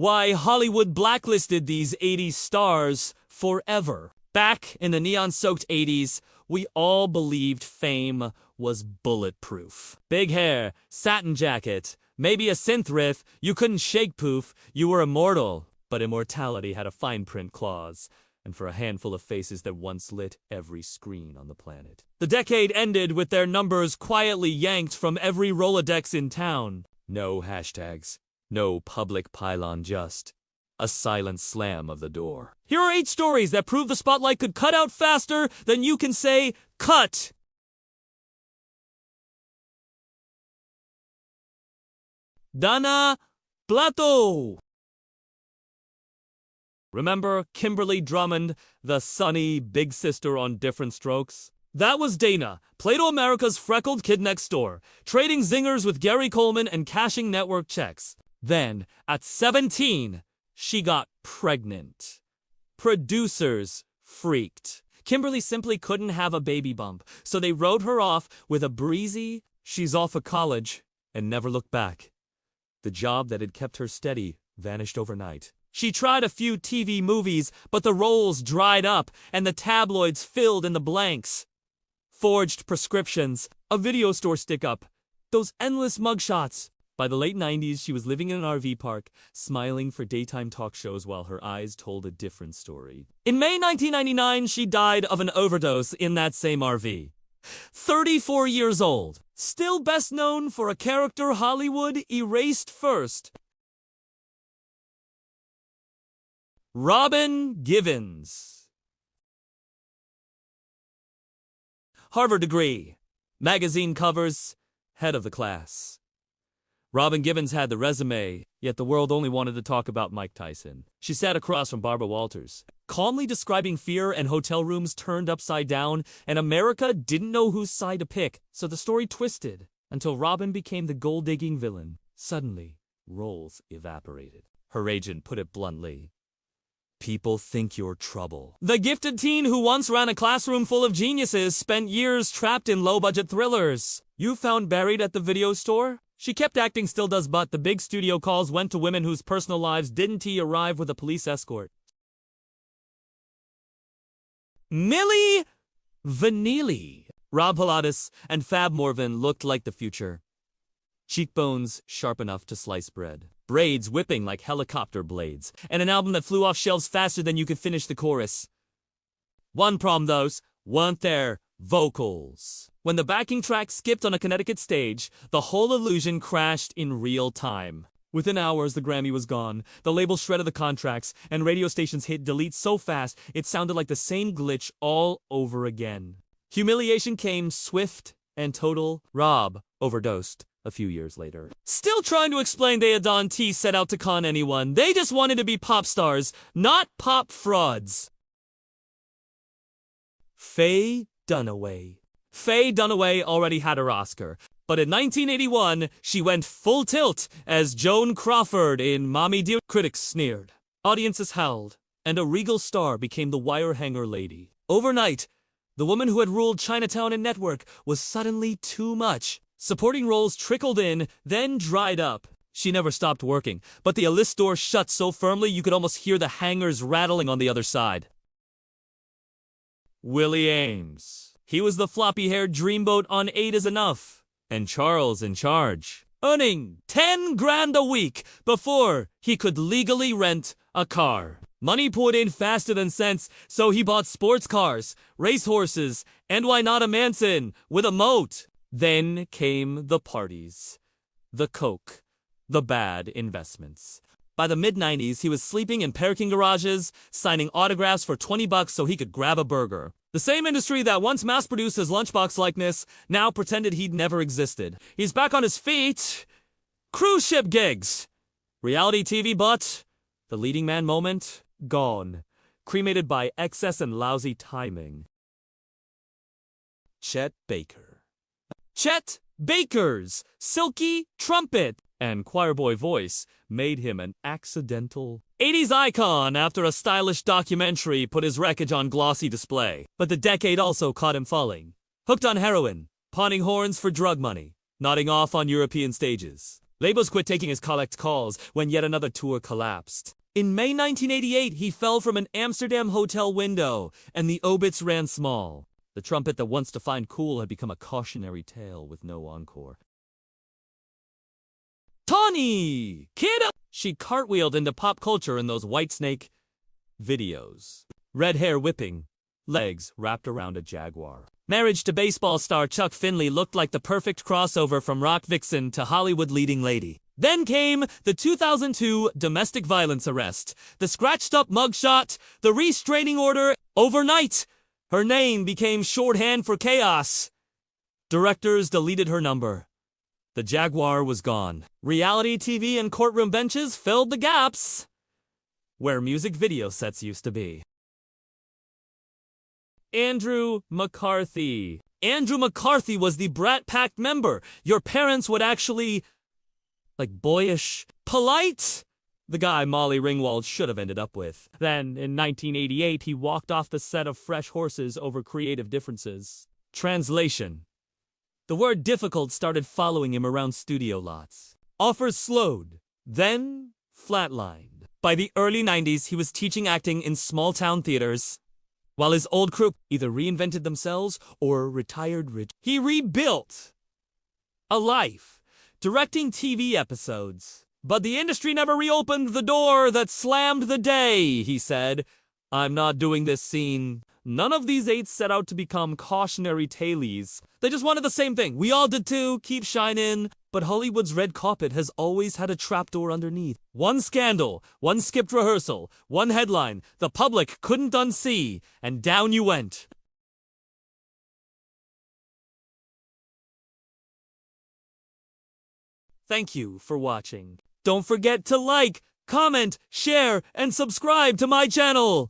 Why Hollywood blacklisted these 80s stars forever. Back in the neon-soaked 80s, we all believed fame was bulletproof. Big hair, satin jacket, maybe a synth riff, you couldn't shake poof, you were immortal. But immortality had a fine print clause, and for a handful of faces that once lit every screen on the planet. The decade ended with their numbers quietly yanked from every Rolodex in town. No hashtags, no public pylon, just a silent slam of the door. Here are 8 stories that prove the spotlight could cut out faster than you can say, cut! Dana Plato. Remember Kimberly Drummond, the sunny big sister on Different Strokes? That was Dana, Plato America's freckled kid next door, trading zingers with Gary Coleman and cashing network checks. Then, at 17, she got pregnant. Producers freaked. Kimberly simply couldn't have a baby bump, so they wrote her off with a breezy, "She's off of college," and never looked back. The job that had kept her steady vanished overnight. She tried a few TV movies, but the roles dried up and the tabloids filled in the blanks. Forged prescriptions, a video store stick-up, those endless mugshots. By the late 90s, she was living in an RV park, smiling for daytime talk shows while her eyes told a different story. In May 1999, she died of an overdose in that same RV. 34 years old, still best known for a character Hollywood erased first. Robin Givens. Harvard degree, magazine covers, head of the class. Robin Givens had the resume, yet the world only wanted to talk about Mike Tyson. She sat across from Barbara Walters, calmly describing fear and hotel rooms turned upside down, and America didn't know whose side to pick, so the story twisted until Robin became the gold-digging villain. Suddenly, roles evaporated. Her agent put it bluntly, "People think you're trouble." The gifted teen who once ran a classroom full of geniuses spent years trapped in low-budget thrillers. You found buried at the video store? She kept acting, still does, but the big studio calls went to women whose personal lives didn't arrive with a police escort. Milli Vanilli. Rob Pilatus and Fab Morvan looked like the future. Cheekbones sharp enough to slice bread. Braids whipping like helicopter blades. And an album that flew off shelves faster than you could finish the chorus. One problem, those weren't their vocals. When the backing track skipped on a Connecticut stage, the whole illusion crashed in real time. Within hours, the Grammy was gone, the label shredded the contracts, and radio stations hit delete so fast it sounded like the same glitch all over again. Humiliation came swift and total. Rob overdosed a few years later. Still trying to explain they had Don T set out to con anyone. They just wanted to be pop stars, not pop frauds. Faye Dunaway. Faye Dunaway already had her Oscar, but in 1981, she went full tilt as Joan Crawford in Mommy Dear. Critics sneered, audiences howled, and a regal star became the wire hanger lady. Overnight, the woman who had ruled Chinatown and Network was suddenly too much. Supporting roles trickled in, then dried up. She never stopped working, but the A-list door shut so firmly you could almost hear the hangers rattling on the other side. Willie Ames. He was the floppy-haired dreamboat on 8 is Enough, and Charles in Charge, earning 10 grand a week before he could legally rent a car. Money poured in faster than sense, so he bought sports cars, racehorses, and why not a Manson with a moat? Then came the parties, the coke, the bad investments. By the mid-90s, he was sleeping in parking garages, signing autographs for $20 so he could grab a burger. The same industry that once mass-produced his lunchbox likeness now pretended he'd never existed. He's back on his feet. Cruise ship gigs. Reality TV, but the leading man moment, gone. Cremated by excess and lousy timing. Chet Baker. Chet Baker's silky trumpet and choirboy voice made him an accidental 80s icon after a stylish documentary put his wreckage on glossy display. But the decade also caught him falling. Hooked on heroin, pawning horns for drug money, nodding off on European stages. Labos quit taking his collect calls when yet another tour collapsed. In May 1988, he fell from an Amsterdam hotel window, and the obits ran small. The trumpet that wants to find cool had become a cautionary tale with no encore. Tawny! Kid up! She cartwheeled into pop culture in those Whitesnake videos. Red hair whipping, legs wrapped around a jaguar. Marriage to baseball star Chuck Finley looked like the perfect crossover from rock vixen to Hollywood leading lady. Then came the 2002 domestic violence arrest, the scratched-up mugshot, the restraining order. Overnight, her name became shorthand for chaos. Directors deleted her number. The jaguar was gone. Reality TV and courtroom benches filled the gaps where music video sets used to be. Andrew McCarthy. Andrew McCarthy was the Brat Pack member. Your parents would actually, boyish, polite, the guy Molly Ringwald should have ended up with. Then, in 1988, he walked off the set of Fresh Horses over creative differences. Translation. The word difficult started following him around studio lots. Offers slowed, then flatlined. By the early 90s, he was teaching acting in small-town theaters, while his old crew either reinvented themselves or retired rich. He rebuilt a life, directing TV episodes. But the industry never reopened the door that slammed the day, he said. I'm not doing this scene. None of these 8 set out to become cautionary tales. They just wanted the same thing. We all did too, keep shining. But Hollywood's red carpet has always had a trapdoor underneath. One scandal, one skipped rehearsal, one headline the public couldn't unsee, and down you went. Thank you for watching. Don't forget to like, comment, share, and subscribe to my channel.